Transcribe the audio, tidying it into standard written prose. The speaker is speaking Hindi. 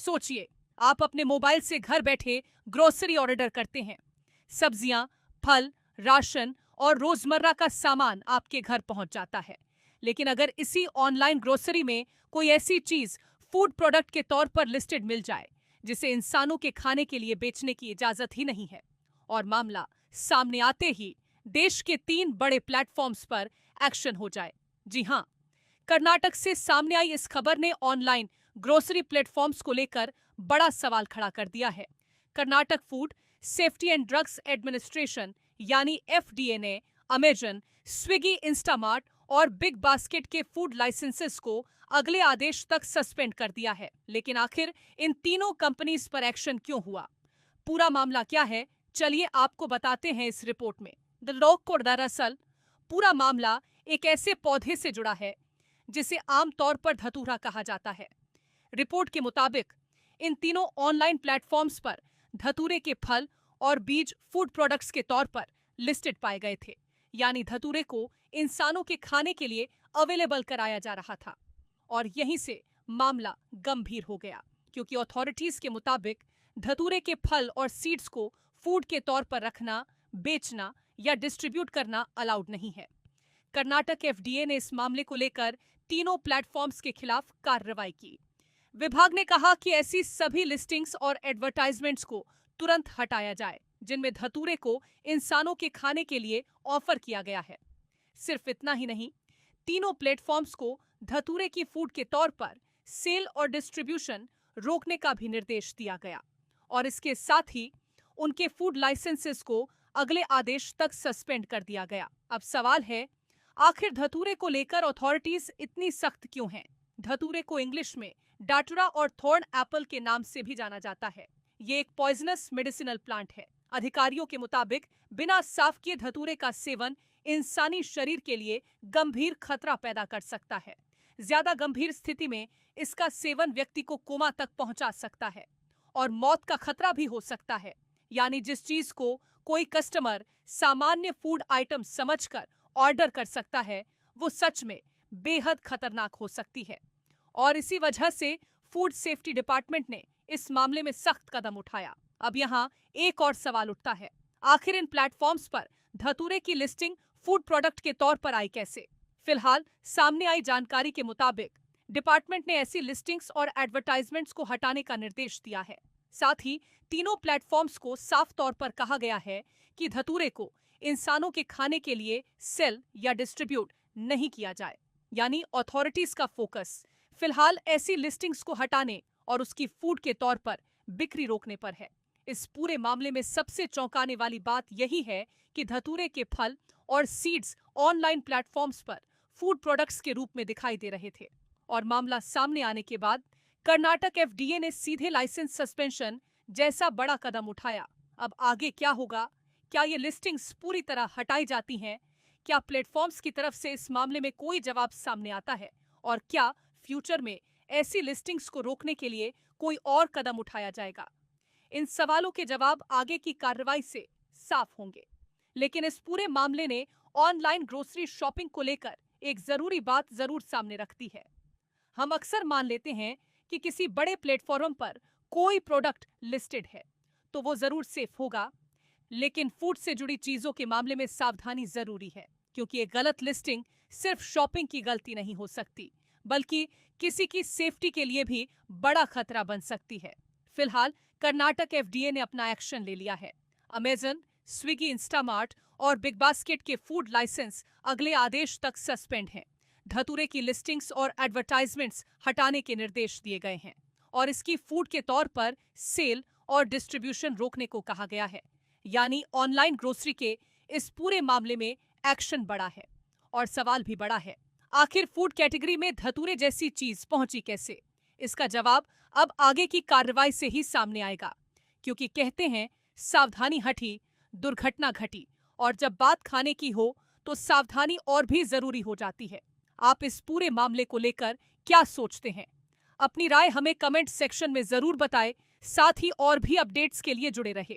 सोचिए, आप अपने मोबाइल से घर बैठे ग्रोसरी ऑर्डर करते हैं। सब्जियां, फल, राशन और रोजमर्रा का सामान आपके घर पहुंच जाता है। लेकिन अगर इसी ऑनलाइन ग्रोसरी में कोई ऐसी चीज फूड प्रोडक्ट के तौर पर लिस्टेड मिल जाए जिसे इंसानों के खाने के लिए बेचने की इजाजत ही नहीं है, और मामला सामने आते ही देश के 3 बड़े प्लेटफॉर्म्स पर एक्शन हो जाए। जी हां, कर्नाटक से सामने आई इस खबर ने ऑनलाइन ग्रोसरी प्लेटफॉर्म्स को लेकर बड़ा सवाल खड़ा कर दिया है। Karnataka food safety and drugs administration यानी एफडीए ने अमेजन, स्विगी, इंस्टामार्ट और बिग बास्केट के फूड लाइसेंसेस को अगले आदेश तक सस्पेंड कर दिया है। लेकिन आखिर इन तीनों कंपनीज पर एक्शन क्यों हुआ? पूरा मामला क्या है, चलिए आपको बताते हैं इस रिपोर्ट में। दरअसल पूरा मामला एक ऐसे पौधे से जुड़ा है जिसे आमतौर पर धतूरा कहा जाता है। रिपोर्ट के मुताबिक इन तीनों ऑनलाइन प्लेटफॉर्म्स पर धतूरे के फल और बीज फूड प्रोडक्ट्स के तौर पर लिस्टेड पाए गए थे, यानी धतूरे को इंसानों के खाने के लिए अवेलेबल कराया जा रहा था। और यहीं से मामला गंभीर हो गया, क्योंकि अथॉरिटीज के मुताबिक धतूरे के फल और सीड्स को फूड के तौर पर रखना, बेचना या डिस्ट्रीब्यूट करना अलाउड नहीं है। कर्नाटक एफडीए ने इस मामले को लेकर तीनों प्लेटफॉर्म्स के खिलाफ कार्रवाई की। विभाग ने कहा कि ऐसी सभी लिस्टिंग्स और एडवर्टाइजमेंट्स को तुरंत हटाया जाए जिनमें धतूरे को इंसानों के खाने के लिए ऑफर किया गया है। सिर्फ इतना ही नहीं, तीनों प्लेटफॉर्म्स को धतूरे की फूड के तौर पर सेल और डिस्ट्रीब्यूशन रोकने का भी निर्देश दिया गया, और इसके साथ ही उनके फूड लाइसेंसेस को अगले आदेश तक सस्पेंड कर दिया गया। अब सवाल है, आखिर धतूरे को लेकर अथॉरिटीज इतनी सख्त क्यों हैं? धतूरे को इंग्लिश में डाटुरा और थॉर्न एप्पल के नाम से भी जाना जाता है। ये एक पॉइजनस मेडिसिनल प्लांट है। अधिकारियों के मुताबिक बिना साफ किए धतूरे का सेवन इंसानी शरीर के लिए गंभीर खतरा पैदा कर सकता है। ज्यादा गंभीर स्थिति में इसका सेवन व्यक्ति को कोमा तक पहुंचा सकता है और मौत का खतरा भी हो सकता है। यानी जिस चीज को कोई कस्टमर सामान्य फूड आइटम समझकर ऑर्डर कर सकता है, वो सच में बेहद खतरनाक हो सकती है। और इसी वजह से फूड सेफ्टी डिपार्टमेंट ने इस मामले में सख्त कदम उठाया। अब यहाँ एक और सवाल उठता है, आखिर इन प्लेटफॉर्म्स पर धतूरे की लिस्टिंग फूड प्रोडक्ट के तौर पर आई कैसे? फिलहाल सामने आई जानकारी के मुताबिक डिपार्टमेंट ने ऐसी लिस्टिंग्स और एडवर्टाइजमेंट्स को हटाने का निर्देश दिया है। साथ ही तीनों प्लेटफॉर्म्स को साफ तौर पर कहा गया है कि धतूरे को इंसानों के खाने के लिए सेल या डिस्ट्रीब्यूट नहीं किया जाए। यानी अथॉरिटीज का फोकस फिलहाल ऐसी लिस्टिंग्स को हटाने और उसकी फूड के तौर पर बिक्री रोकने पर है। इस पूरे मामले में सबसे चौंकाने वाली बात यही है कि धतूरे के फल और सीड्स ऑनलाइन प्लेटफॉर्म्स पर फूड प्रोडक्ट्स के रूप में दिखाई दे रहे थे, और मामला सामने आने के बाद कर्नाटक एफडीए ने सीधे लाइसेंस सस्पेंशन जैसा बड़ा कदम उठाया। अब आगे क्या होगा? क्या ये लिस्टिंग्स पूरी तरह हटाई जाती हैं? क्या प्लेटफॉर्म्स की तरफ से इस मामले में कोई जवाब सामने आता है? और क्या फ्यूचर में ऐसी लिस्टिंग्स को रोकने के लिए कोई और कदम उठाया जाएगा? इन सवालों के जवाब आगे की कार्रवाई से साफ होंगे। लेकिन इस पूरे मामले ने ऑनलाइन ग्रोसरी शॉपिंग को लेकर एक जरूरी बात जरूर सामने रखती है। हम अक्सर मान लेते हैं कि किसी बड़े प्लेटफॉर्म पर कोई प्रोडक्ट लिस्टेड है तो वो जरूर सेफ होगा, लेकिन फूड से जुड़ी चीजों के मामले में सावधानी जरूरी है, क्योंकि एक गलत लिस्टिंग सिर्फ शॉपिंग की गलती नहीं हो सकती, बल्कि किसी की सेफ्टी के लिए भी बड़ा खतरा बन सकती है। फिलहाल कर्नाटक एफडीए ने अपना एक्शन ले लिया है। अमेजन, स्विगी, इंस्टामार्ट और बिग बास्केट के फूड लाइसेंस अगले आदेश तक सस्पेंड हैं। धतूरे की लिस्टिंग्स और एडवर्टाइजमेंट्स हटाने के निर्देश दिए गए हैं और इसकी फूड के तौर पर सेल और डिस्ट्रीब्यूशन रोकने को कहा गया है। यानी ऑनलाइन ग्रोसरी के इस पूरे मामले में एक्शन बड़ा है और सवाल भी बड़ा है। आखिर फूड कैटेगरी में धतूरे जैसी चीज पहुंची कैसे? इसका जवाब अब आगे की कार्रवाई से ही सामने आएगा, क्योंकि कहते हैं सावधानी हटी दुर्घटना घटी, और जब बात खाने की हो तो सावधानी और भी जरूरी हो जाती है। आप इस पूरे मामले को लेकर क्या सोचते हैं? अपनी राय हमें कमेंट सेक्शन में जरूर बताएं। साथ ही और भी अपडेट्स के लिए जुड़े रहे।